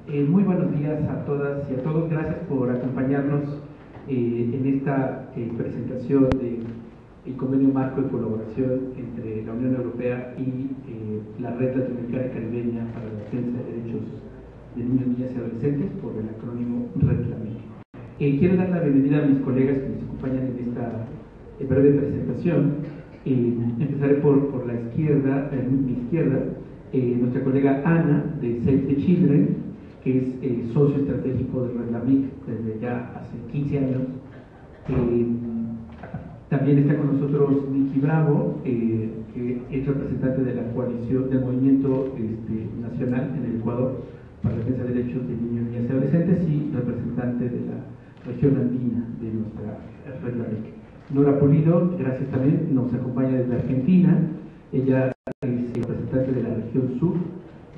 Muy buenos días a todas y a todos. Gracias por acompañarnos en esta presentación del Convenio Marco de Colaboración entre la Unión Europea y la Red Latinoamericana y Caribeña para la Defensa de Derechos de Niños, Niñas y Adolescentes, por el acrónimo REDLAMIC. Quiero dar la bienvenida a mis colegas que nos acompañan en esta breve presentación. Empezaré por la izquierda, mi izquierda, nuestra colega Ana, de Save the Children, que es socio estratégico de REDLAMIC desde ya hace 15 años. También está con nosotros Nicky Bravo, que es representante de la coalición del Movimiento Nacional en el Ecuador para la Defensa de Derechos de Niños, Niñas y Adolescentes y representante de la región andina de nuestra REDLAMIC. Nora Pulido, gracias también, nos acompaña desde Argentina. Ella es representante de la región sur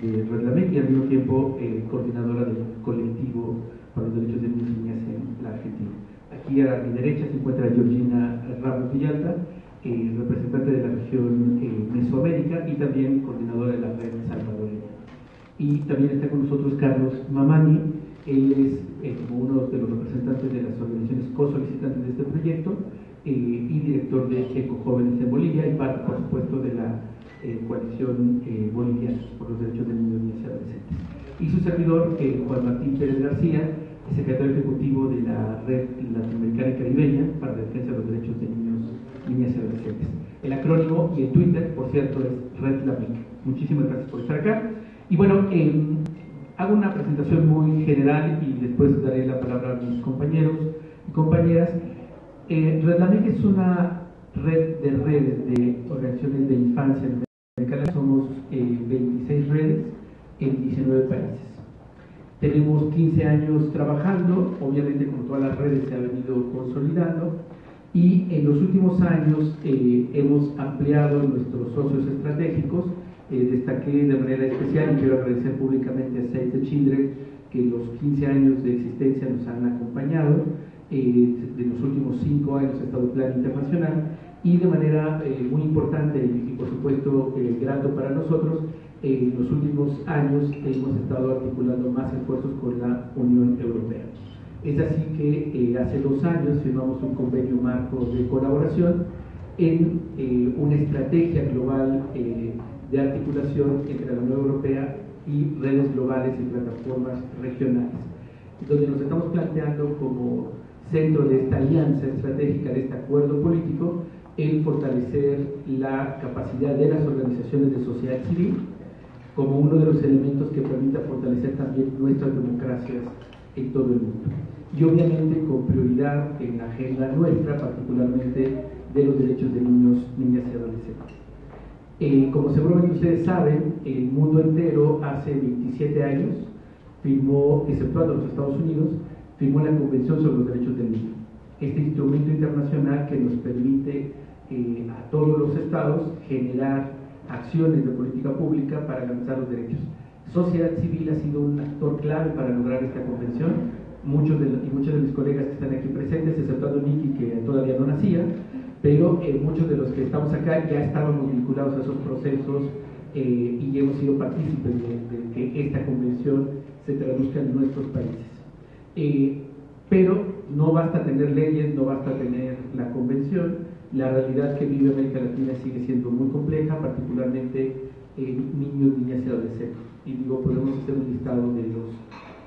de REDLAMIC y al mismo tiempo coordinadora del colectivo para los derechos de niños y niñas en la Argentina. Aquí a mi derecha se encuentra Georgina Ramos Villalta, representante de la región Mesoamérica y también coordinadora de la red salvadoreña. Y también está con nosotros Carlos Mamani. Él es como uno de los representantes de las organizaciones co-solicitantes de este proyecto y director de ECO Jóvenes en Bolivia y parte, por supuesto, de la coalición boliviana por los derechos de niños, niñas y adolescentes. Y su servidor, Juan Martín Pérez García, secretario ejecutivo de la Red Latinoamericana y Caribeña para la Defensa de los Derechos de Niños, Niñas y Adolescentes. El acrónimo y el Twitter, por cierto, es REDLAMIC. Muchísimas gracias por estar acá. Y bueno, hago una presentación muy general y después daré la palabra a mis compañeros y compañeras. REDLAMIC es una red de redes de organizaciones de infancia en América Latina. Somos 26 redes en 19 países. Tenemos 15 años trabajando, obviamente como todas las redes se ha venido consolidando y en los últimos años hemos ampliado nuestros socios estratégicos. Destaqué de manera especial y quiero agradecer públicamente a Save the Children que los 15 años de existencia nos han acompañado. De los últimos 5 años ha estado Plan Internacional y de manera muy importante y por supuesto grato para nosotros, en los últimos años hemos estado articulando más esfuerzos con la Unión Europea. Es así que hace 2 años firmamos un convenio marco de colaboración en una estrategia global de articulación entre la Unión Europea y redes globales y plataformas regionales, donde nos estamos planteando como centro de esta alianza estratégica, de este acuerdo político, el fortalecer la capacidad de las organizaciones de sociedad civil como uno de los elementos que permita fortalecer también nuestras democracias en todo el mundo. Y obviamente con prioridad en la agenda nuestra, particularmente de los derechos de niños, niñas y adolescentes. Como seguramente ustedes saben, el mundo entero hace 27 años firmó, exceptuando los Estados Unidos, firmó la Convención sobre los Derechos del Niño. Este instrumento internacional que nos permite a todos los estados generar acciones de política pública para garantizar los derechos. Sociedad civil ha sido un actor clave para lograr esta convención. Muchos de mis colegas que están aquí presentes, exceptuando Nicky, que todavía no nacía, pero muchos de los que estamos acá ya estábamos vinculados a esos procesos y hemos sido partícipes de que esta convención se traduzca en nuestros países. Pero no basta tener leyes, no basta tener la convención. La realidad que vive América Latina sigue siendo muy compleja, particularmente niños, niñas y adolescentes. Y digo, podemos hacer un listado de los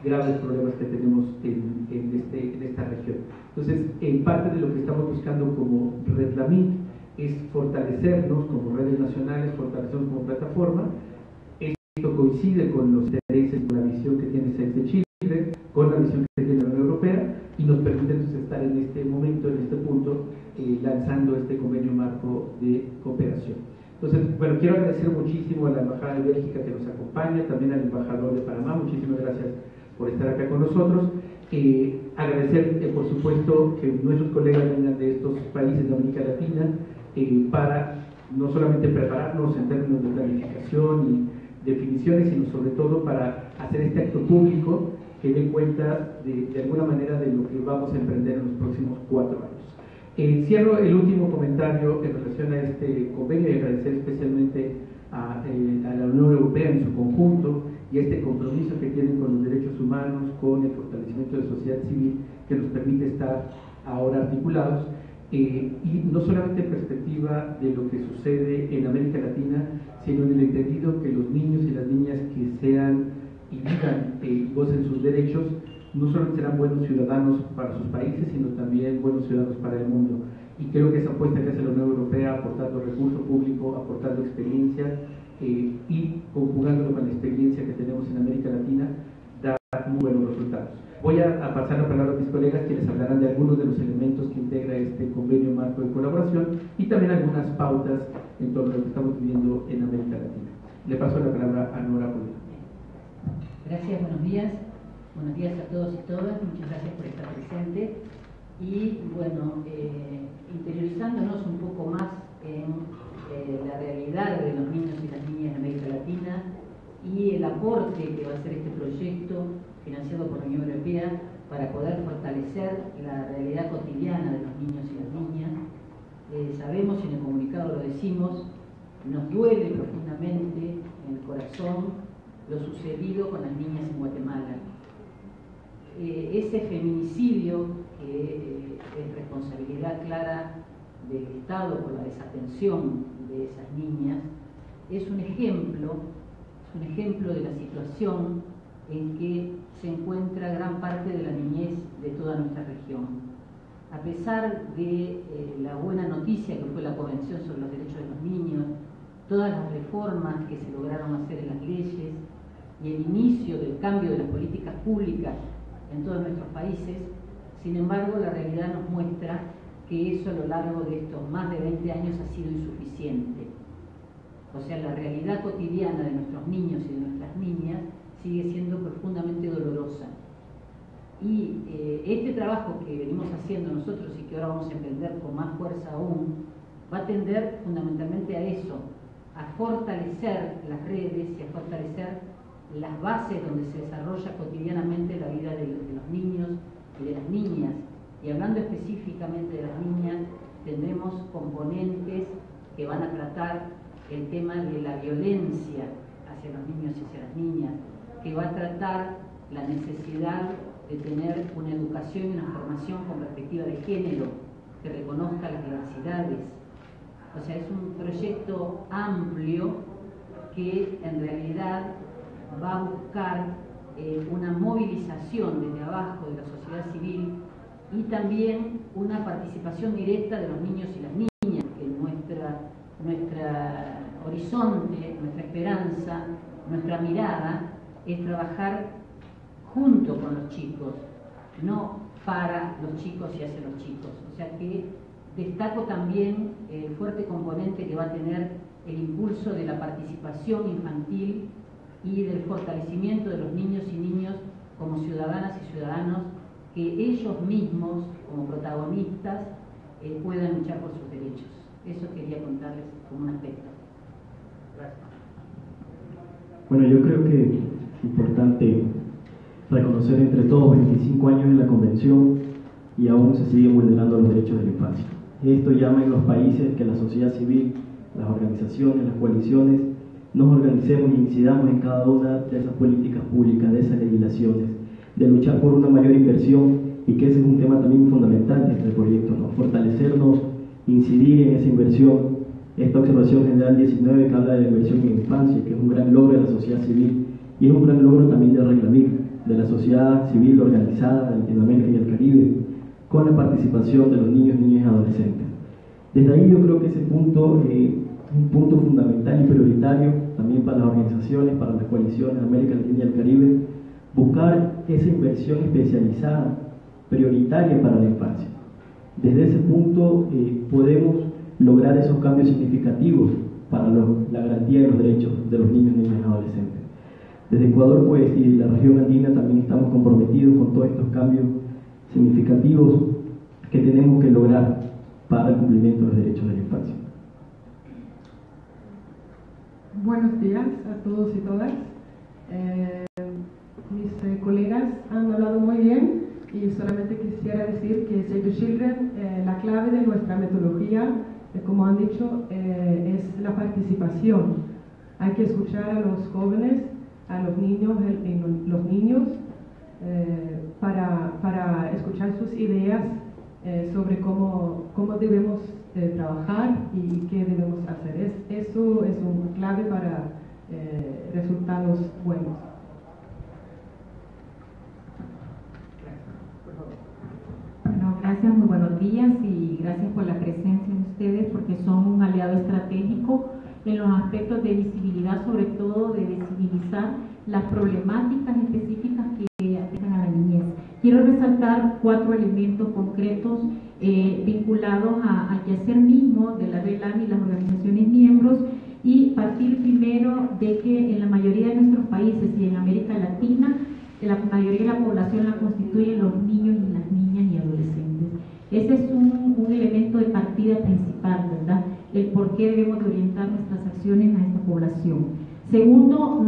graves problemas que tenemos en esta región. Entonces, en parte de lo que estamos buscando como REDLAMIC es fortalecernos como redes nacionales, fortalecernos como plataforma. Esto coincide con los intereses, con la visión que tiene Save the Children, con la visión que tiene la Unión Europea y nos permite entonces estar en este momento, en este punto, lanzando este convenio marco de cooperación. Entonces, bueno, quiero agradecer muchísimo a la Embajada de Bélgica que nos acompaña, también al embajador de Panamá, muchísimas gracias por estar acá con nosotros. Agradecer, por supuesto, que nuestros colegas vengan de estos países de América Latina para no solamente prepararnos en términos de planificación y definiciones, sino sobre todo para hacer este acto público que dé cuenta de alguna manera de lo que vamos a emprender en los próximos 4 años. Cierro el último comentario en relación a este convenio y agradecer especialmente a la Unión Europea en su conjunto y a este compromiso que tienen con los derechos humanos, con el fortalecimiento de sociedad civil que nos permite estar ahora articulados, y no solamente en perspectiva de lo que sucede en América Latina, sino en el entendido que los niños y las niñas que sean y vivan y gocen sus derechos, no solamente serán buenos ciudadanos para sus países, sino también buenos ciudadanos para el mundo. Y creo que esa apuesta que hace la Unión Europea, aportando recurso público, aportando experiencia y conjugándolo con la experiencia que tenemos en América Latina, da muy buenos resultados. Voy a pasar la palabra a mis colegas, que les hablarán de algunos de los elementos que integra este convenio marco de colaboración y también algunas pautas en torno a lo que estamos viviendo en América Latina. Le paso la palabra a Nora Polina. Gracias, buenos días. Buenos días a todos y todas. Muchas gracias por estar presente. Y bueno, interiorizándonos un poco más en la realidad de los niños y las niñas en América Latina y el aporte que va a hacer este proyecto financiado por la Unión Europea para poder fortalecer la realidad cotidiana de los niños y las niñas. Sabemos, y en el comunicado lo decimos, nos duele profundamente en el corazón lo sucedido con las niñas en Guatemala. Ese feminicidio, que es responsabilidad clara del Estado por la desatención de esas niñas, es un ejemplo de la situación en que se encuentra gran parte de la niñez de toda nuestra región. A pesar de la buena noticia que fue la Convención sobre los Derechos de los Niños, todas las reformas que se lograron hacer en las leyes y el inicio del cambio de las políticas públicas en todos nuestros países, sin embargo, la realidad nos muestra que eso a lo largo de estos más de 20 años ha sido insuficiente. O sea, la realidad cotidiana de nuestros niños y de nuestras niñas sigue siendo profundamente dolorosa. Y este trabajo que venimos haciendo nosotros y que ahora vamos a emprender con más fuerza aún, va a tender fundamentalmente a eso, a fortalecer las redes y a fortalecer las bases donde se desarrolla cotidianamente la vida de los niños y de las niñas. Y hablando específicamente de las niñas, tendremos componentes que van a tratar el tema de la violencia hacia los niños y hacia las niñas, que va a tratar la necesidad de tener una educación y una formación con perspectiva de género, que reconozca las diversidades. O sea, es un proyecto amplio que en realidad va a buscar una movilización desde abajo de la sociedad civil y también una participación directa de los niños y las niñas, que nuestra horizonte, nuestra esperanza, nuestra mirada es trabajar junto con los chicos, no para los chicos y hacia los chicos. O sea que destaco también el fuerte componente que va a tener el impulso de la participación infantil y del fortalecimiento de los niños y niñas como ciudadanas y ciudadanos, que ellos mismos, como protagonistas, puedan luchar por sus derechos. Eso quería contarles como un aspecto. Gracias. Bueno, yo creo que es importante reconocer entre todos 25 años en la Convención y aún se siguen vulnerando los derechos de la infancia. Esto llama en los países que la sociedad civil, las organizaciones, las coaliciones, nos organicemos y incidamos en cada una de esas políticas públicas, de esas legislaciones, de luchar por una mayor inversión, y que ese es un tema también fundamental de este proyecto, ¿no? Fortalecernos, incidir en esa inversión. Esta observación general 19 que habla de la inversión en infancia, que es un gran logro de la sociedad civil y es un gran logro también de Reglamir, de la sociedad civil organizada de Latinoamérica y el Caribe, con la participación de los niños, niñas y adolescentes. Desde ahí yo creo que ese punto es un punto fundamental y prioritario también para las organizaciones, para las coaliciones de América Latina y el Caribe, buscar esa inversión especializada, prioritaria para la infancia. Desde ese punto podemos lograr esos cambios significativos para la garantía de los derechos de los niños, niñas y adolescentes. Desde Ecuador, pues, y la región andina también estamos comprometidos con todos estos cambios significativos que tenemos que lograr para el cumplimiento de los derechos de la infancia. Buenos días a todos y todas. Mis colegas han hablado muy bien y solamente quisiera decir que Save the Children, la clave de nuestra metodología, como han dicho, es la participación. Hay que escuchar a los jóvenes, a los niños, los niños para escuchar sus ideas sobre cómo debemos trabajar y qué debemos hacer. Eso es un clave para resultados buenos. Bueno, gracias, muy buenos días y gracias por la presencia de ustedes porque son un aliado estratégico en los aspectos de visibilidad, sobre todo de visibilizar las problemáticas específicas que afectan a la niñez. Quiero resaltar 4 elementos concretos vinculados al quehacer mismo de la RELAM y las organizaciones miembros, y partir primero de que en la mayoría de nuestros países y en América Latina, la mayoría de la población la constituyen los niños y las niñas y adolescentes. Ese es un elemento de partida principal, ¿verdad? El por qué debemos de orientar nuestras acciones a esta población. Segundo,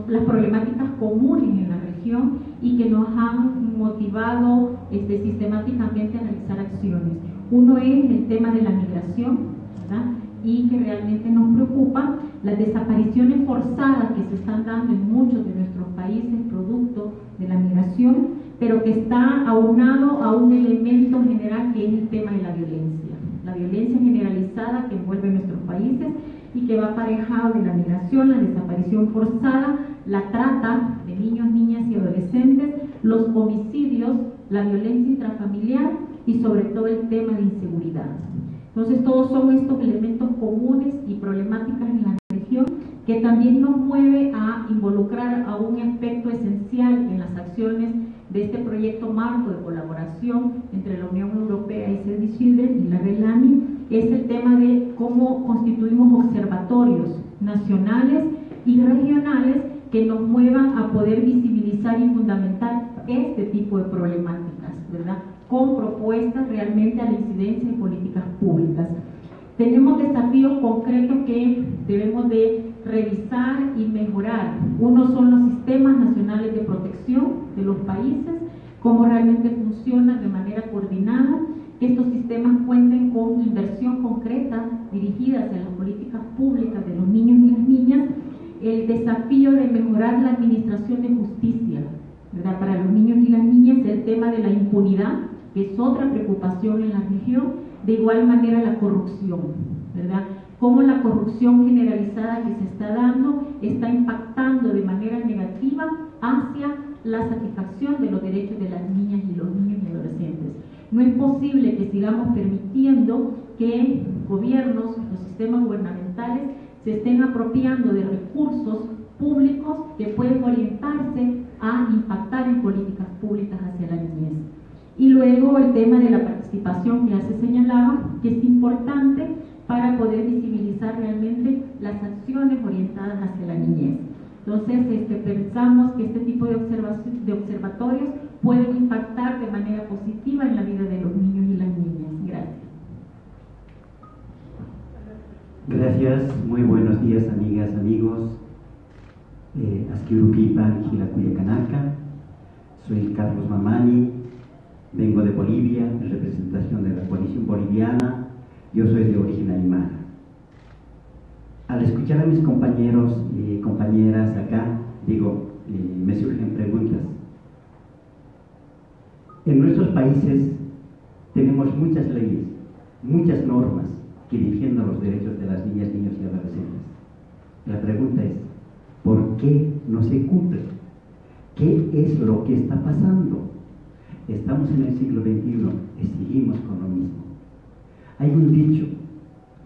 las problemáticas comunes en la región y que nos han motivado sistemáticamente a realizar acciones. Uno es el tema de la migración, ¿verdad? Y que realmente nos preocupa las desapariciones forzadas que se están dando en muchos de nuestros países producto de la migración, pero que está aunado a un elemento general que es el tema de la violencia generalizada que envuelve nuestros países y que va aparejado de la migración, la desaparición forzada, la trata de niños, niñas y adolescentes, los homicidios, la violencia intrafamiliar y sobre todo el tema de inseguridad. Entonces todos son estos elementos comunes y problemáticas en la región que también nos mueve a involucrar a un aspecto esencial en las acciones de este proyecto marco de colaboración entre la Unión Europea y Save the Children y la RELAMI, es el tema de cómo constituimos observatorios nacionales y regionales que nos muevan a poder visibilizar y fundamentar este tipo de problemáticas, ¿verdad? Con propuestas realmente a la incidencia de políticas públicas. Tenemos desafíos concretos que debemos de revisar y mejorar. Uno son los sistemas nacionales de protección de los países, cómo realmente funcionan de manera coordinada, que estos sistemas cuenten con inversión concreta dirigida hacia las políticas públicas de los niños y las niñas. El desafío de mejorar la administración de justicia, ¿verdad? Para los niños y las niñas, el tema de la impunidad, que es otra preocupación en la región. De igual manera la corrupción, ¿verdad? Cómo la corrupción generalizada que se está dando está impactando de manera negativa hacia la satisfacción de los derechos de las niñas y los niños y adolescentes. No es posible que sigamos permitiendo que gobiernos, los sistemas gubernamentales, se estén apropiando de recursos públicos que pueden orientarse a impactar en políticas públicas hacia la niñez. Y luego el tema de la participación que ya se señalaba, que es importante para poder visibilizar realmente las acciones orientadas hacia la niñez. Entonces, pensamos que este tipo de observatorios pueden impactar de manera positiva en la vida de los niños y las niñas. Gracias. Gracias, muy buenos días amigas, amigos. Asquirupipan, Gilacuyacanaka. Soy Carlos Mamani, vengo de Bolivia en representación de la coalición boliviana. Yo soy de origen aymara. Al escuchar a mis compañeros y compañeras acá, me surgen preguntas. En nuestros países tenemos muchas leyes, muchas normas que defienden los derechos de las niñas, niños y adolescentes. La pregunta es, ¿por qué no se cumple? ¿Qué es lo que está pasando? Estamos en el siglo XXI y seguimos con lo mismo. Hay un dicho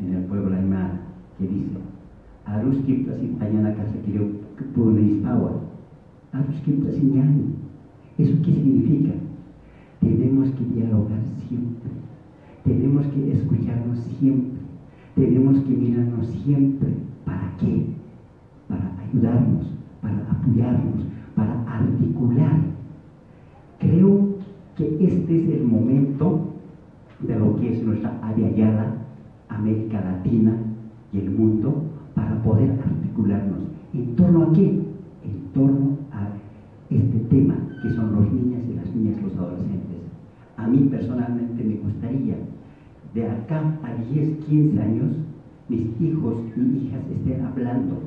en el pueblo aymara que dice: ¿Eso qué significa? Tenemos que dialogar siempre, tenemos que escucharnos siempre, tenemos que mirarnos siempre. ¿Para qué? Para ayudarnos, para apoyarnos, para articular. Creo que este es el momento de lo que es nuestra Avia América Latina y el mundo, para poder articularnos. ¿En torno a qué? En torno a este tema que son los niños y las niñas, los adolescentes. A mí personalmente me gustaría, de acá a 10, 15 años, mis hijos y hijas estén hablando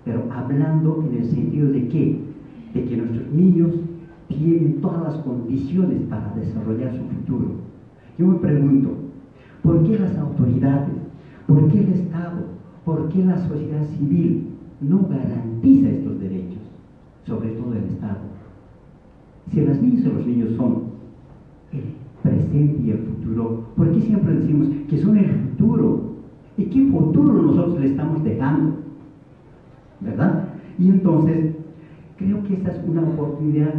pero hablando en el sentido de que nuestros niños tienen todas las condiciones para desarrollar su futuro. Yo me pregunto, ¿por qué las autoridades, por qué el Estado, por qué la sociedad civil no garantiza estos derechos, sobre todo el Estado? Si las niñas y los niños son el presente y el futuro, ¿por qué siempre decimos que son el futuro? ¿Y qué futuro nosotros le estamos dejando? ¿Verdad? Y entonces, creo que esta es una oportunidad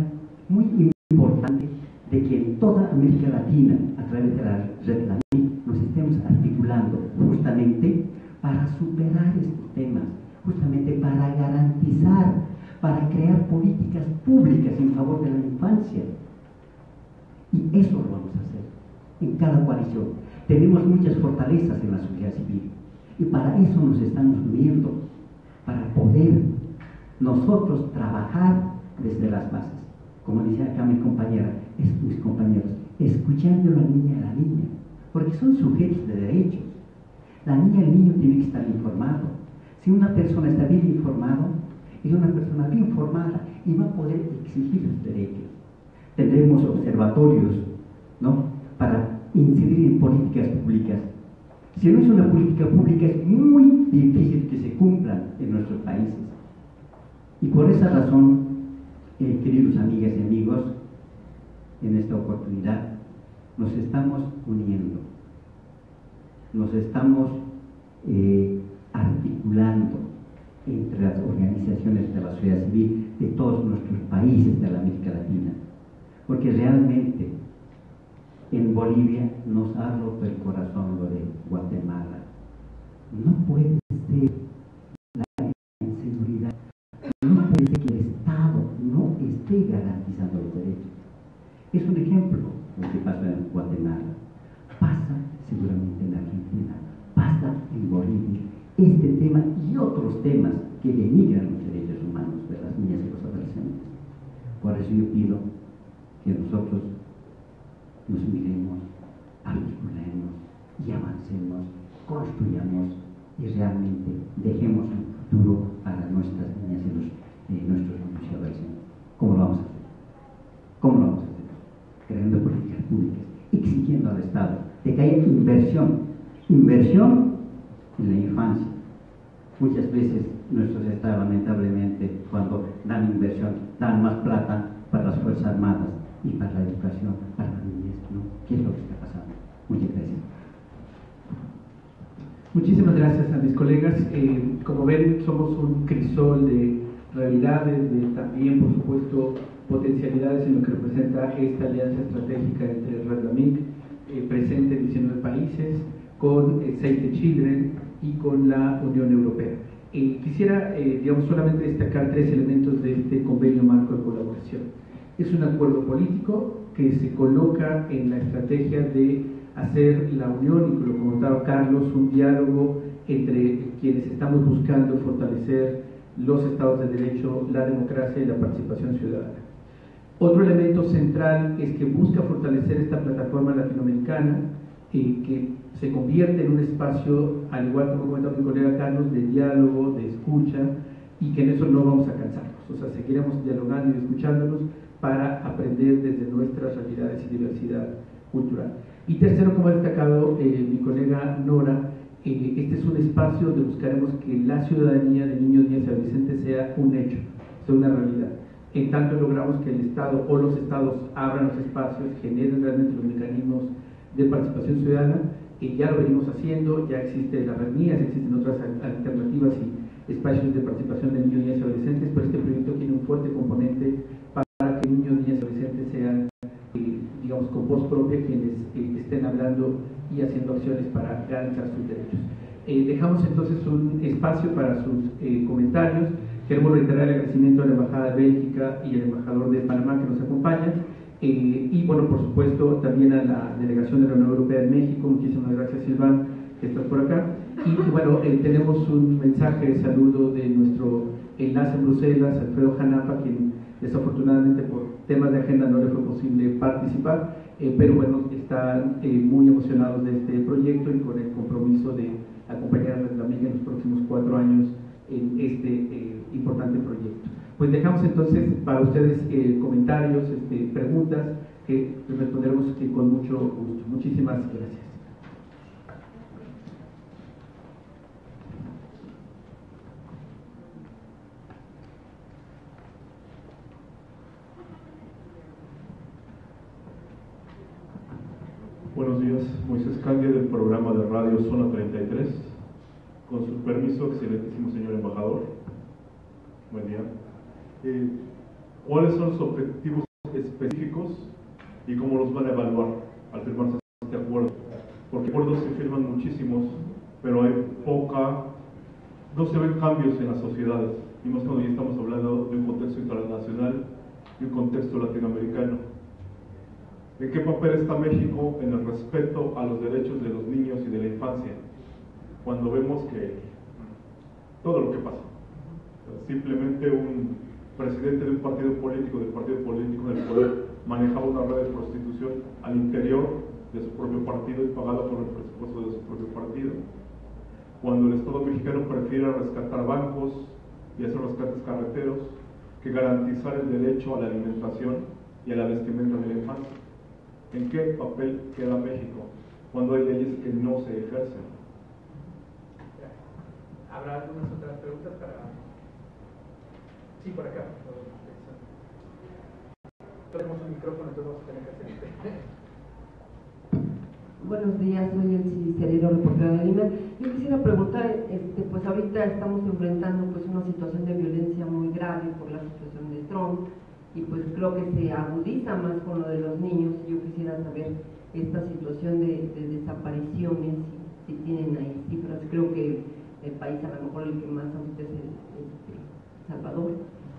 muy importante de que en toda América Latina, a través de la red LAMIC, nos estemos articulando justamente para superar estos temas, justamente para garantizar, para crear políticas públicas en favor de la infancia. Y eso lo vamos a hacer en cada coalición. Tenemos muchas fortalezas en la sociedad civil y para eso nos estamos uniendo, para poder nosotros trabajar desde las bases. Como decía acá mis compañeros, escuchando a la niña, porque son sujetos de derechos. La niña y el niño tienen que estar informados. Si una persona está bien informada, es una persona bien formada y va a poder exigir los derechos. Tendremos observatorios, ¿no?, para incidir en políticas públicas. Si no es una política pública, es muy difícil que se cumplan en nuestros países. Y por esa razón, queridos amigas y amigos, en esta oportunidad nos estamos uniendo, nos estamos articulando entre las organizaciones de la sociedad civil de todos nuestros países de la América Latina, porque realmente en Bolivia nos ha roto el corazón lo de Guatemala. No puede ser la inseguridad, no puede ser que el Estado no esté garantizando los derechos. Es un ejemplo lo que pasa en Guatemala, pasa seguramente en Argentina, pasa en Bolivia. Este tema y otros temas que denigran los derechos humanos de las niñas y los adolescentes. Por eso yo pido que nosotros nos miremos, articulemos y avancemos, construyamos y realmente dejemos un futuro para nuestras niñas y nuestros niños y adolescentes. ¿Cómo lo vamos a hacer? ¿Cómo lo vamos a hacer? Creando políticas públicas, exigiendo al Estado de que haya inversión en la infancia. Muchas veces nuestros estados, lamentablemente, cuando dan inversión, dan más plata para las Fuerzas Armadas y para la educación, para la niñez, ¿no? ¿Qué es lo que está pasando? Muchas gracias. Muchísimas gracias a mis colegas. Como ven, somos un crisol de realidades, de también, por supuesto, potencialidades en lo que representa esta alianza estratégica entre Red LAMIC, presente en 19 países, con Save the Children y con la Unión Europea. Quisiera, solamente destacar 3 elementos de este convenio marco de colaboración. Es un acuerdo político que se coloca en la estrategia de hacer la unión, y lo comentaba Carlos, un diálogo entre quienes estamos buscando fortalecer los estados de derecho, la democracia y la participación ciudadana. Otro elemento central es que busca fortalecer esta plataforma latinoamericana que se convierte en un espacio, al igual como comentaba mi colega Carlos, de diálogo, de escucha, y que en eso no vamos a cansarnos. O sea, seguiremos dialogando y escuchándonos para aprender desde nuestras realidades y diversidad cultural. Y tercero, como ha destacado mi colega Nora, este es un espacio donde buscaremos que la ciudadanía de niños, niñas y adolescentes sea un hecho, sea una realidad. En tanto logramos que el Estado o los Estados abran los espacios, generen realmente los mecanismos de participación ciudadana, ya lo venimos haciendo, ya existe la red MIAS, existen otras alternativas y espacios de participación de niños, niñas y adolescentes, pero este proyecto tiene un fuerte componente para que niños, niñas y adolescentes sean, con voz propia quienes estén hablando y haciendo acciones para garantizar sus derechos. Dejamos entonces un espacio para sus comentarios. Queremos reiterar el agradecimiento a la Embajada de Bélgica y al embajador de Panamá que nos acompañan. Y bueno, por supuesto, también a la delegación de la Unión Europea en México. Muchísimas gracias, Silván, que estás por acá. Y bueno, tenemos un mensaje de saludo de nuestro enlace en Bruselas, Alfredo Janapa, quien desafortunadamente por temas de agenda no le fue posible participar, pero bueno, están muy emocionados de este proyecto y con el compromiso de acompañar a la amiga en los próximos 4 años en este Pues dejamos entonces para ustedes comentarios, preguntas, que responderemos con mucho gusto. Muchísimas gracias. Buenos días, Moisés Candia del programa de radio Zona 33. Con su permiso, excelentísimo señor embajador. Buen día. ¿Cuáles son los objetivos específicos y cómo los van a evaluar al firmarse este acuerdo? Porque acuerdos se firman muchísimos, pero hay no se ven cambios en las sociedades, y más cuando ya estamos hablando de un contexto internacional y un contexto latinoamericano. ¿En qué papel está México en el respeto a los derechos de los niños y de la infancia? Cuando vemos que todo lo que pasa, simplemente un presidente de un partido político, en el poder, manejaba una red de prostitución al interior de su propio partido y pagada por el presupuesto de su propio partido. Cuando el Estado mexicano prefiere rescatar bancos y hacer rescates carreteros que garantizar el derecho a la alimentación y a la vestimenta de la infancia. ¿En qué papel queda México cuando hay leyes que no se ejercen? ¿Habrá algunas otras preguntas para...? Sí, por acá. Tenemos un micrófono, entonces vamos a tener que hacer Buenos días, soy Elsie Cerero, reportera de Lima. Yo quisiera preguntar, pues ahorita estamos enfrentando pues una situación de violencia muy grave por la situación de Trump, y pues creo que se agudiza más con lo de los niños. Yo quisiera saber esta situación de desapariciones, si tienen ahí cifras. Creo que el país a lo mejor el que más ahorita es El Salvador,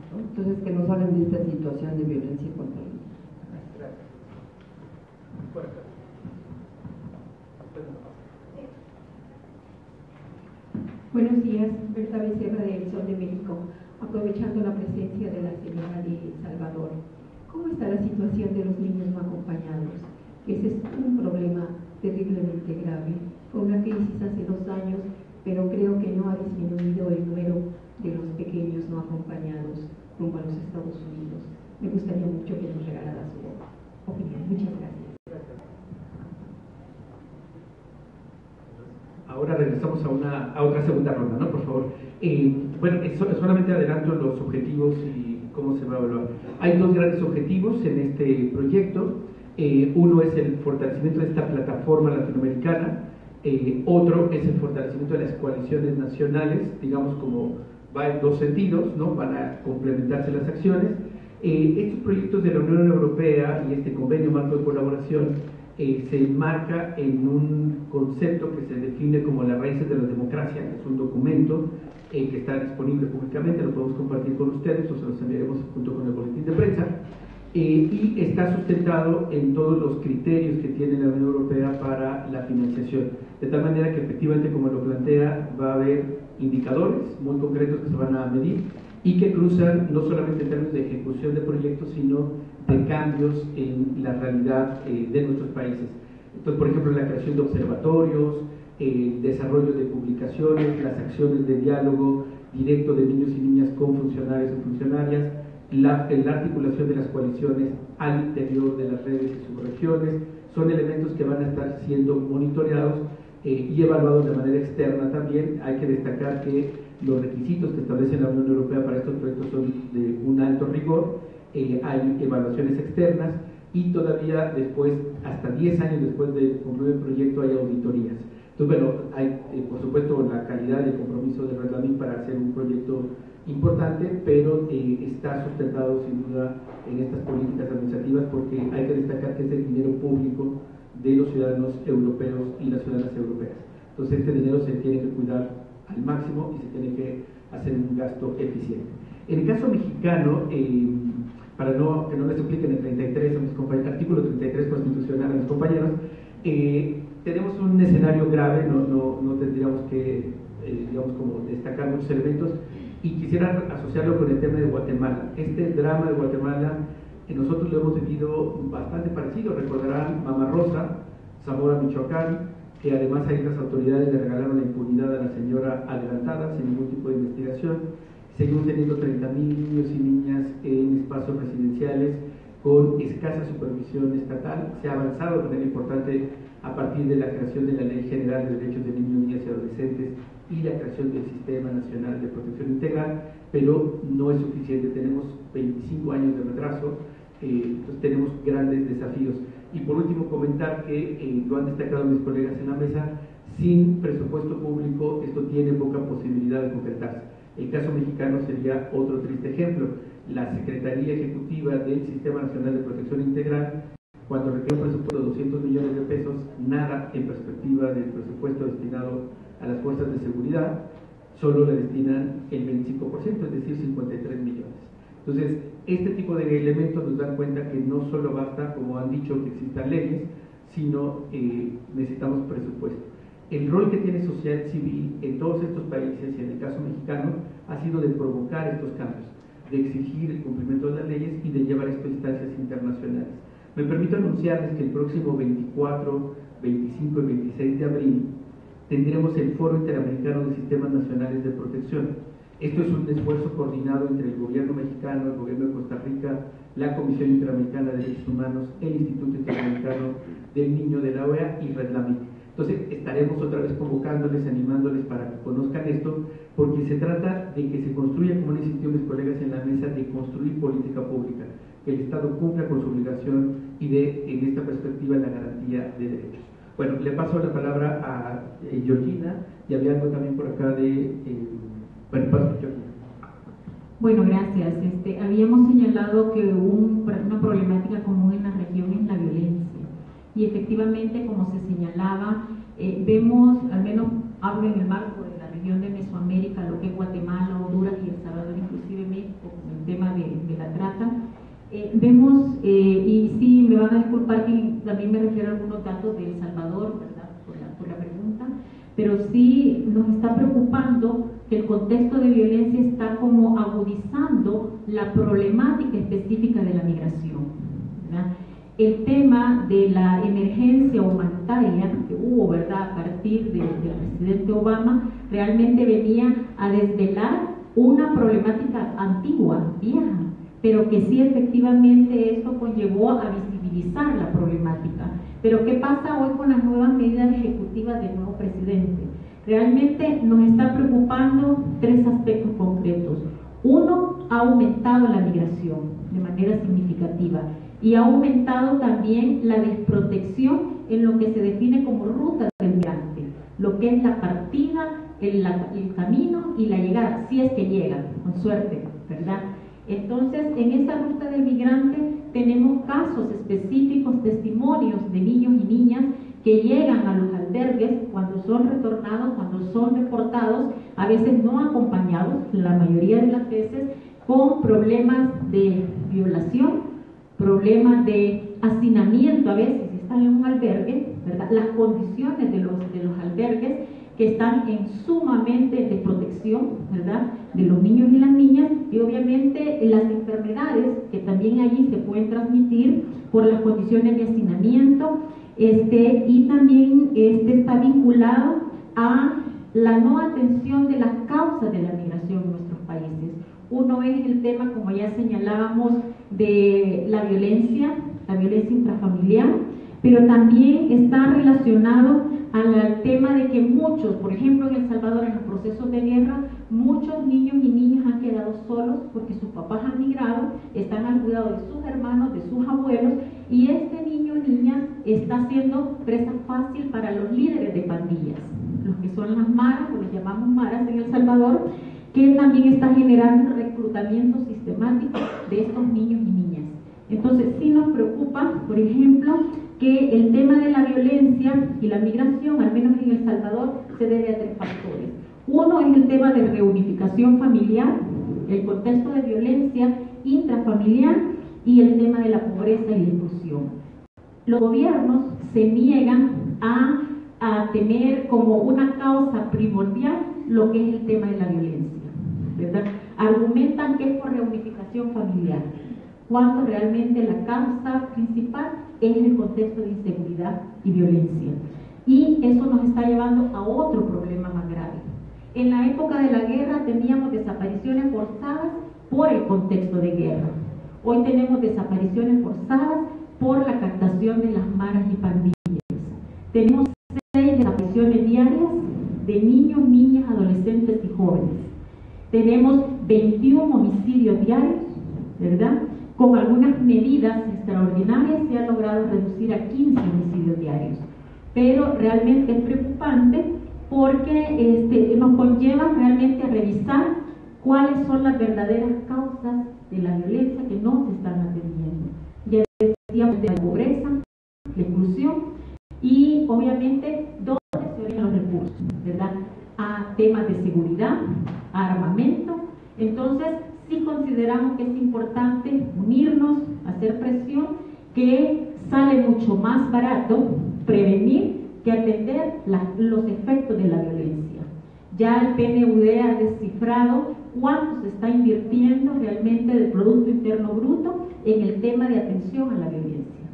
¿no? Entonces que nos hablen de esta situación de violencia contra los niños. Gracias. Por acá. Buenos días, Berta Becerra del Sol de México. Aprovechando la presencia de la señora de El Salvador, ¿cómo está la situación de los niños no acompañados? Ese es un problema terriblemente grave. Fue una crisis hace 2 años, pero creo que no ha disminuido el número de los pequeños no acompañados rumbo a los Estados Unidos. Me gustaría mucho que nos regalara su opinión. Muchas gracias. Ahora regresamos a otra segunda ronda, ¿no? Por favor. Bueno, solamente adelanto los objetivos y cómo se va a evaluar. Hay 2 grandes objetivos en este proyecto. Uno es el fortalecimiento de esta plataforma latinoamericana. Otro es el fortalecimiento de las coaliciones nacionales, digamos como va en 2 sentidos, ¿no? Van a complementarse las acciones. Estos proyectos de la Unión Europea y este convenio marco de colaboración se enmarca en un concepto que se define como las raíces de la democracia. Es un documento que está disponible públicamente, lo podemos compartir con ustedes o se los enviaremos junto con el boletín de prensa, y está sustentado en todos los criterios que tiene la Unión Europea para la financiación, de tal manera que efectivamente, como lo plantea, va a haber indicadores muy concretos que se van a medir y que cruzan no solamente en términos de ejecución de proyectos, sino de cambios en la realidad de nuestros países. Entonces, por ejemplo, la creación de observatorios, el desarrollo de publicaciones, las acciones de diálogo directo de niños y niñas con funcionarios y funcionarias, la articulación de las coaliciones al interior de las redes y subregiones, son elementos que van a estar siendo monitoreados y evaluados de manera externa también. Hay que destacar que los requisitos que establece la Unión Europea para estos proyectos son de un alto rigor. Hay evaluaciones externas y todavía después, hasta 10 años después de concluir el proyecto, hay auditorías. Entonces, bueno, hay por supuesto la calidad y el compromiso de Red Lamin para hacer un proyecto importante, pero está sustentado sin duda en estas políticas administrativas, porque hay que destacar que es el dinero público de los ciudadanos europeos y las ciudadanas europeas. Entonces este dinero se tiene que cuidar al máximo y se tiene que hacer un gasto eficiente. En el caso mexicano, para que no les expliquen el 33 a mis compañeros, artículo 33 constitucional a mis compañeros, tenemos un escenario grave, no tendríamos que digamos como destacar muchos elementos, y quisiera asociarlo con el tema de Guatemala. Este drama de Guatemala nosotros lo hemos vivido bastante parecido. Recordarán Mama Rosa, Zamora, Michoacán, que además ahí las autoridades le regalaron la impunidad a la señora adelantada sin ningún tipo de investigación. Seguimos teniendo 30.000 niños y niñas en espacios residenciales con escasa supervisión estatal. Se ha avanzado de manera importante a partir de la creación de la Ley General de Derechos de Niños, Niñas y Adolescentes y la creación del Sistema Nacional de Protección Integral, pero no es suficiente. Tenemos 25 años de retraso, entonces tenemos grandes desafíos. Y por último, comentar que lo han destacado mis colegas en la mesa, sin presupuesto público esto tiene poca posibilidad de concretarse. El caso mexicano sería otro triste ejemplo. La Secretaría Ejecutiva del Sistema Nacional de Protección Integral, cuando requiere un presupuesto de 200 millones de pesos, nada en perspectiva del presupuesto destinado a las fuerzas de seguridad, solo le destinan el 25%, es decir, 53 millones. Entonces, este tipo de elementos nos dan cuenta que no solo basta, como han dicho, que existan leyes, sino necesitamos presupuesto. El rol que tiene sociedad civil en todos estos países, y en el caso mexicano, ha sido de provocar estos cambios, de exigir el cumplimiento de las leyes y de llevar esto a instancias internacionales. Me permito anunciarles que el próximo 24, 25 y 26 de abril tendremos el Foro Interamericano de Sistemas Nacionales de Protección. Esto es un esfuerzo coordinado entre el gobierno mexicano, el gobierno de Costa Rica, la Comisión Interamericana de Derechos Humanos, el Instituto Interamericano del Niño de la OEA y Redlamit. Entonces estaremos otra vez convocándoles, animándoles para que conozcan esto, porque se trata de que se construya, como han insistido mis colegas en la mesa, de construir política pública, que el Estado cumpla con su obligación y dé en esta perspectiva la garantía de derechos. Bueno, le paso la palabra a Georgina, y había algo también por acá de... bueno, paso a Georgina. Bueno, gracias. Habíamos señalado que una problemática común en la región es la violencia. Y efectivamente, como se señalaba, vemos, al menos hablo en el marco de la región de Mesoamérica, lo que es Guatemala, Honduras y El Salvador, inclusive México, con el tema de la trata, vemos, y sí, me van a disculpar que también me refiero a algunos datos de El Salvador, ¿verdad?, por la pregunta, pero sí nos está preocupando que el contexto de violencia está como agudizando la problemática específica de la migración, ¿verdad? El tema de la emergencia humanitaria que hubo, ¿verdad?, a partir del presidente Obama, realmente venía a desvelar una problemática antigua, vieja, pero que sí efectivamente esto conllevó a visibilizar la problemática. Pero ¿qué pasa hoy con las nuevas medidas ejecutivas del nuevo presidente? Realmente nos está preocupando tres aspectos concretos. Uno, ha aumentado la migración de manera significativa y ha aumentado también la desprotección en lo que se define como ruta del migrante, lo que es la partida, el camino y la llegada, si es que llegan, con suerte, ¿verdad? Entonces, en esa ruta del migrante tenemos casos específicos, testimonios de niños y niñas que llegan a los albergues cuando son retornados, cuando son deportados, a veces no acompañados, la mayoría de las veces, con problemas de violación, problemas de hacinamiento, a veces están en un albergue, ¿verdad? Las condiciones de los albergues que están en sumamente de protección, ¿verdad?, de los niños y las niñas, y obviamente las enfermedades que también allí se pueden transmitir por las condiciones de hacinamiento, y también está vinculado a la no atención de las causas de la migración en nuestros países. Uno es el tema, como ya señalábamos, de la violencia intrafamiliar, pero también está relacionado al tema de que muchos, por ejemplo en El Salvador, en los procesos de guerra, muchos niños y niñas han quedado solos porque sus papás han migrado, están al cuidado de sus hermanos, de sus abuelos, y este niño o niña está siendo presa fácil para los líderes de pandillas, los que son las maras, o les llamamos maras en El Salvador, que también está generando un reclutamiento sistemático de estos niños y niñas. Entonces sí nos preocupa, por ejemplo, que el tema de la violencia y la migración, al menos en El Salvador, se debe a tres factores. Uno es el tema de reunificación familiar, el contexto de violencia intrafamiliar y el tema de la pobreza y la inclusión. Los gobiernos se niegan a tener como una causa primordial lo que es el tema de la violencia, ¿verdad? Argumentan que es por reunificación familiar, cuando realmente la causa principal es el contexto de inseguridad y violencia. Y eso nos está llevando a otro problema más grave. En la época de la guerra teníamos desapariciones forzadas por el contexto de guerra. Hoy tenemos desapariciones forzadas por la captación de las maras y pandillas. Tenemos 6 desapariciones diarias de niños, niñas, adolescentes y jóvenes. Tenemos 21 homicidios diarios, ¿verdad? Con algunas medidas extraordinarias se ha logrado reducir a 15 homicidios diarios. Pero realmente es preocupante porque nos conlleva realmente a revisar cuáles son las verdaderas causas de la violencia que no se están atendiendo. Ya decíamos de la pobreza, la exclusión y obviamente dónde se orientan los recursos, ¿verdad? A temas de seguridad, a armamento. Entonces sí consideramos que es importante unirnos, hacer presión, que sale mucho más barato prevenir que atender los efectos de la violencia. Ya el PNUD ha descifrado cuánto se está invirtiendo realmente del Producto Interno Bruto en el tema de atención a la violencia.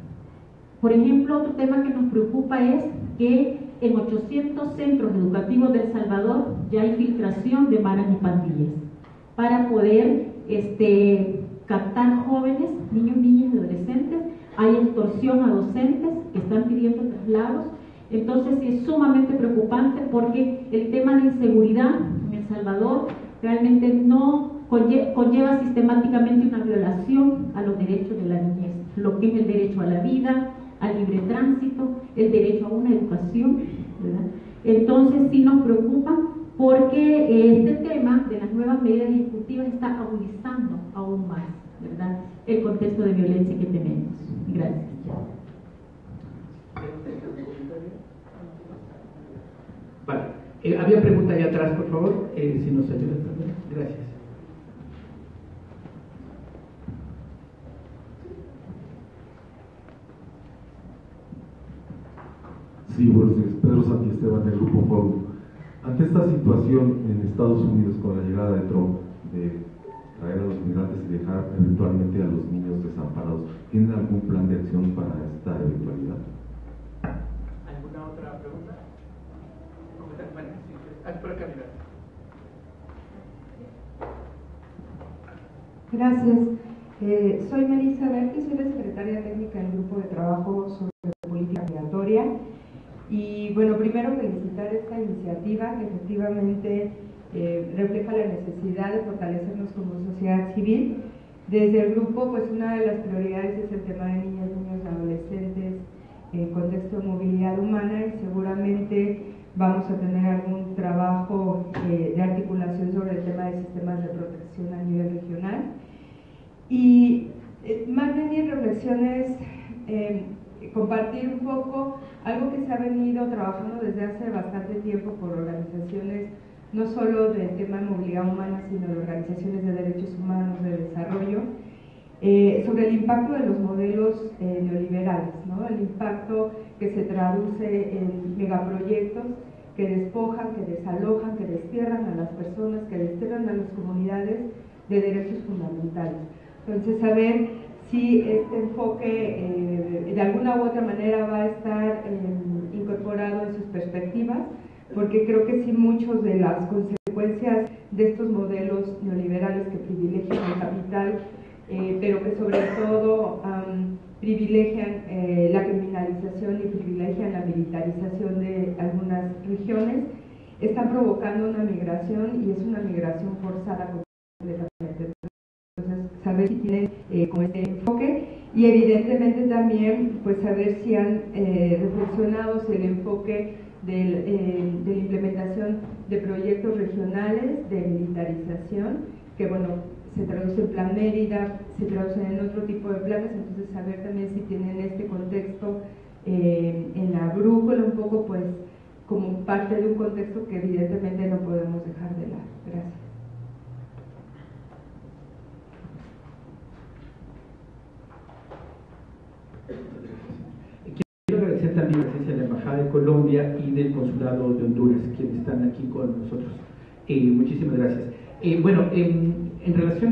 Por ejemplo, otro tema que nos preocupa es que en 800 centros educativos de El Salvador ya hay filtración de maras y pandillas para poder captar jóvenes, niños, niñas y adolescentes. Hay extorsión a docentes que están pidiendo traslados. Entonces es sumamente preocupante porque el tema de inseguridad en El Salvador realmente no conlleva sistemáticamente una violación a los derechos de la niñez, lo que es el derecho a la vida, al libre tránsito, el derecho a una educación, ¿verdad? Entonces sí nos preocupa porque este tema de las nuevas medidas ejecutivas está agudizando aún más, ¿verdad?, el contexto de violencia que tenemos. Gracias. Vale. Había pregunta allá atrás, por favor, si nos ayudan también. Gracias. Sí, buenos días. Pedro Santiesteban, del Grupo Forum. Ante esta situación en Estados Unidos con la llegada de Trump, de traer a los migrantes y dejar eventualmente a los niños desamparados, ¿tienen algún plan de acción para esta eventualidad? ¿Alguna otra pregunta? Bueno, sí, por acá, mira. Gracias. Soy Melissa Berti, soy la secretaria técnica del Grupo de Trabajo sobre Política Migratoria. Y bueno, primero felicitar esta iniciativa que efectivamente refleja la necesidad de fortalecernos como sociedad civil. Desde el grupo, pues una de las prioridades es el tema de niñas, niños, adolescentes en contexto de movilidad humana, y seguramente vamos a tener algún trabajo de articulación sobre el tema de sistemas de protección a nivel regional. Y más bien mis reflexiones, compartir un poco algo que se ha venido trabajando desde hace bastante tiempo por organizaciones no solo del tema de movilidad humana, sino de organizaciones de derechos humanos, de desarrollo, sobre el impacto de los modelos neoliberales, ¿no? El impacto que se traduce en megaproyectos que despojan, que desalojan, que destierran a las personas, que destierran a las comunidades de derechos fundamentales. Entonces, saber si este enfoque de alguna u otra manera va a estar incorporado en sus perspectivas, porque creo que sí, muchas de las consecuencias de estos modelos neoliberales que privilegian el capital, pero que sobre todo privilegian la criminalización y privilegian la militarización de algunas regiones, están provocando una migración, y es una migración forzada completamente. Entonces, saber si tienen con este enfoque, y evidentemente también pues saber si han reflexionado si el enfoque de la implementación de proyectos regionales de militarización, que bueno, se traduce en Plan Mérida, se traducen en otro tipo de planes. Entonces saber también si tienen este contexto en la brújula un poco, pues como parte de un contexto que evidentemente no podemos dejar de lado. Gracias. Quiero agradecer también la presencia de la Embajada de Colombia y del Consulado de Honduras, quienes están aquí con nosotros. Muchísimas gracias. Bueno, en relación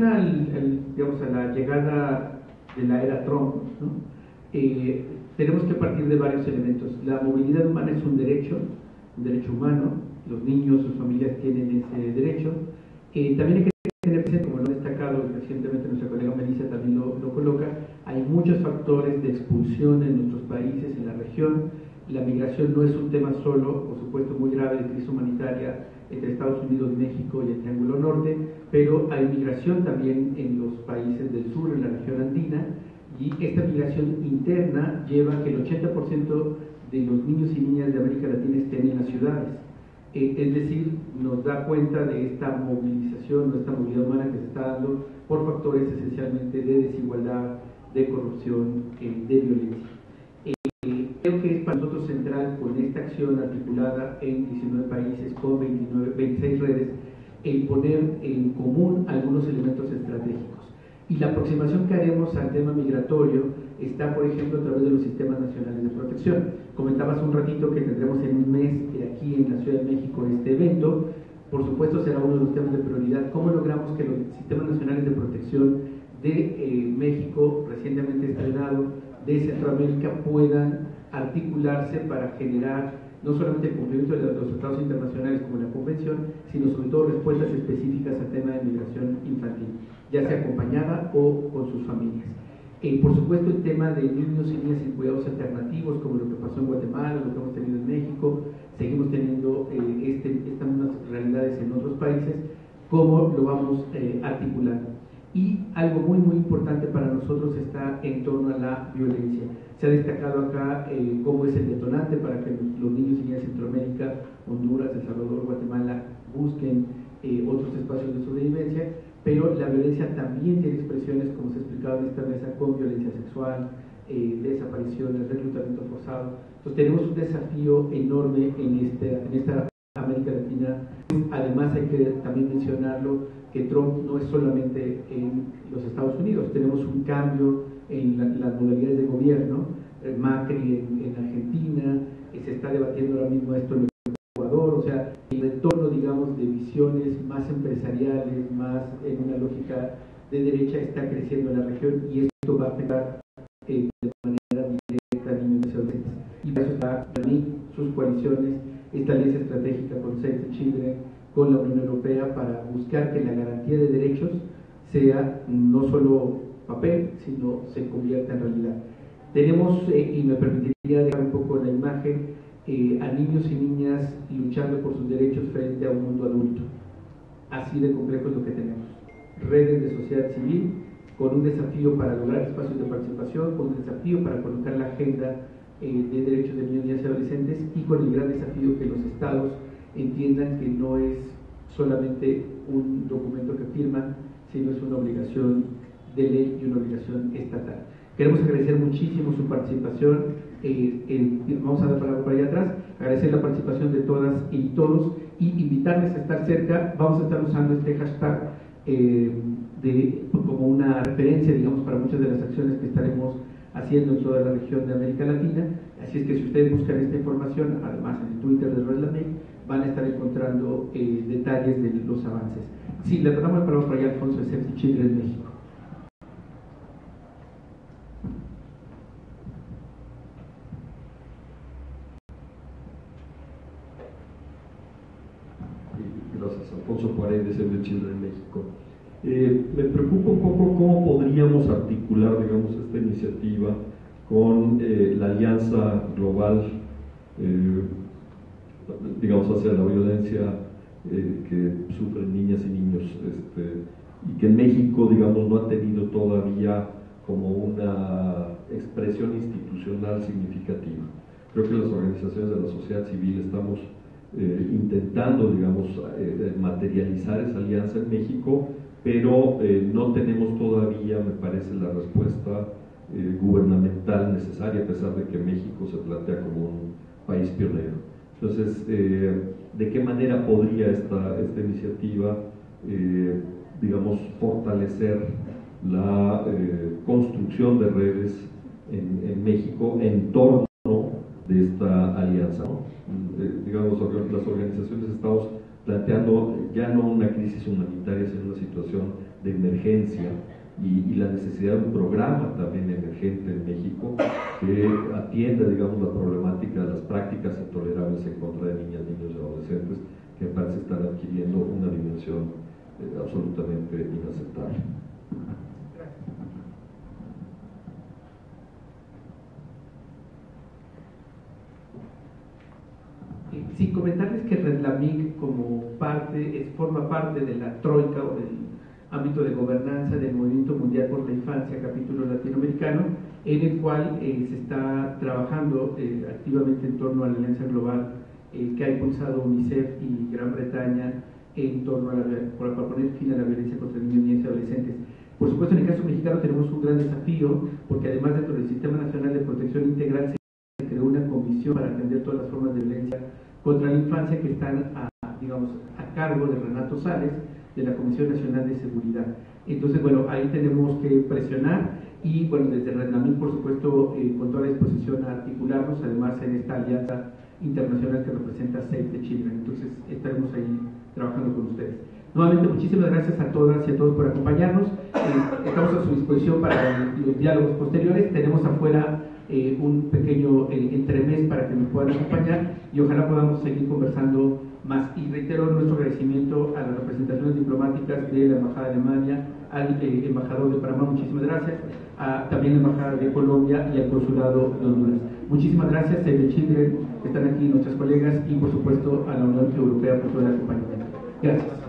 digamos, a la llegada de la era Trump, ¿no? Tenemos que partir de varios elementos. La movilidad humana es un derecho humano. Los niños, sus familias tienen ese derecho. También hay que tener presente, como recientemente nuestra colega Melissa también lo coloca, hay muchos factores de expulsión en nuestros países, en la región. La migración no es un tema solo, por supuesto muy grave de crisis humanitaria entre Estados Unidos, México y el Triángulo Norte, pero hay migración también en los países del sur, en la región andina, y esta migración interna lleva a que el 80% de los niños y niñas de América Latina estén en las ciudades. Es decir, nos da cuenta de esta movilización, de esta movilidad humana que se está dando por factores esencialmente de desigualdad, de corrupción, de violencia. Creo que es para nosotros central, con esta acción articulada en 19 países con 26 redes, el poner en común algunos elementos estratégicos. Y la aproximación que haremos al tema migratorio está, por ejemplo, a través de los sistemas nacionales de protección. Comentabas un ratito que tendremos en un mes aquí en la Ciudad de México este evento. Por supuesto será uno de los temas de prioridad. ¿Cómo logramos que los sistemas nacionales de protección de México, recientemente estrenado, de Centroamérica, puedan articularse para generar no solamente el cumplimiento de los tratados internacionales como la Convención, sino sobre todo respuestas específicas al tema de migración infantil, ya sea acompañada o con sus familias. Por supuesto, el tema de niños y niñas en cuidados alternativos, como lo que pasó en Guatemala, lo que hemos tenido en México, seguimos teniendo estas mismas realidades en otros países, cómo lo vamos articulando. Y algo muy importante para nosotros está en torno a la violencia. Se ha destacado acá cómo es el detonante para que los niños y niñas de Centroamérica, Honduras, El Salvador, Guatemala busquen otros espacios de sobrevivencia, pero la violencia también tiene expresiones, como se ha explicado en esta mesa, con violencia sexual, desapariciones, reclutamiento forzado. Entonces tenemos un desafío enorme en esta América Latina. Además hay que también mencionarlo, que Trump no es solamente en los Estados Unidos, tenemos un cambio en las modalidades de gobierno, Macri en Argentina, se está debatiendo ahora mismo esto en Ecuador, o sea, el retorno, digamos, de visiones más empresariales, más en una lógica de derecha está creciendo en la región, y esto va a afectar de manera directa a niños y adolescentes. Y para eso está también sus coaliciones, esta alianza estratégica con Save the Children, con la Unión Europea, para buscar que la garantía de derechos sea no solo papel, sino se convierta en realidad. Tenemos, y me permitiría dejar un poco la imagen, a niños y niñas luchando por sus derechos frente a un mundo adulto. Así de complejo es lo que tenemos. Redes de sociedad civil, con un desafío para lograr espacios de participación, con un desafío para colocar la agenda de derechos de niños, niñas y adolescentes, y con el gran desafío que los estados entiendan que no es solamente un documento que firman, sino es una obligación de ley y una obligación estatal. Queremos agradecer muchísimo su participación. Vamos a dar palabra para allá atrás, agradecer la participación de todas y todos y invitarles a estar cerca. Vamos a estar usando este hashtag como una referencia, digamos, para muchas de las acciones que estaremos haciendo en toda la región de América Latina. Así es que si ustedes buscan esta información, además en el Twitter de Redlamey, van a estar encontrando detalles de los avances. Sí, le tratamos de palabra para allá, Alfonso, de Save the Children México. Gracias, Alfonso Juárez, de Save the Children México. Me preocupa un poco cómo podríamos articular, digamos, esta iniciativa con la alianza global, digamos, hacia la violencia que sufren niñas y niños, y que en México, digamos, no ha tenido todavía como una expresión institucional significativa. Creo que las organizaciones de la sociedad civil estamos intentando, digamos, materializar esa alianza en México, pero no tenemos todavía, me parece, la respuesta gubernamental necesaria, a pesar de que México se plantea como un país pionero. Entonces, ¿de qué manera podría esta iniciativa, digamos, fortalecer la construcción de redes en México en torno de esta alianza, ¿no? Digamos, las organizaciones estamos planteando ya no una crisis humanitaria, sino una situación de emergencia y la necesidad de un programa también emergente en México que atienda, digamos, la problemática de las prácticas intolerables en contra de niñas, niños y adolescentes, que me parece estar adquiriendo una dimensión absolutamente inaceptable. comentarles que Redlamig forma parte de la troika o del ámbito de gobernanza del Movimiento Mundial por la Infancia, capítulo latinoamericano, en el cual se está trabajando activamente en torno a la alianza global que ha impulsado UNICEF y Gran Bretaña en torno para poner fin a la violencia contra niños, niñas y adolescentes. Por supuesto, en el caso mexicano tenemos un gran desafío, porque además dentro del Sistema Nacional de Protección Integral se creó una comisión para atender todas las formas de violencia contra la infancia que están a cargo de Renato Sales, de la Comisión Nacional de Seguridad. Entonces, bueno, ahí tenemos que presionar y, bueno, desde Redlamig, por supuesto, con toda la disposición a articularnos, además en esta alianza internacional que representa Save the Children. Entonces, estaremos ahí trabajando con ustedes. Nuevamente, muchísimas gracias a todas y a todos por acompañarnos. Estamos a su disposición para los diálogos posteriores. Tenemos afuera un pequeño entremés para que nos puedan acompañar y ojalá podamos seguir conversando más. Y reitero nuestro agradecimiento a las representaciones diplomáticas de la Embajada de Alemania, al embajador de Panamá, muchísimas gracias, también a la Embajada de Colombia y al Consulado de Honduras. Muchísimas gracias, Save the Children, que están aquí, nuestras colegas, y por supuesto a la Unión Europea por todo el acompañamiento. Gracias.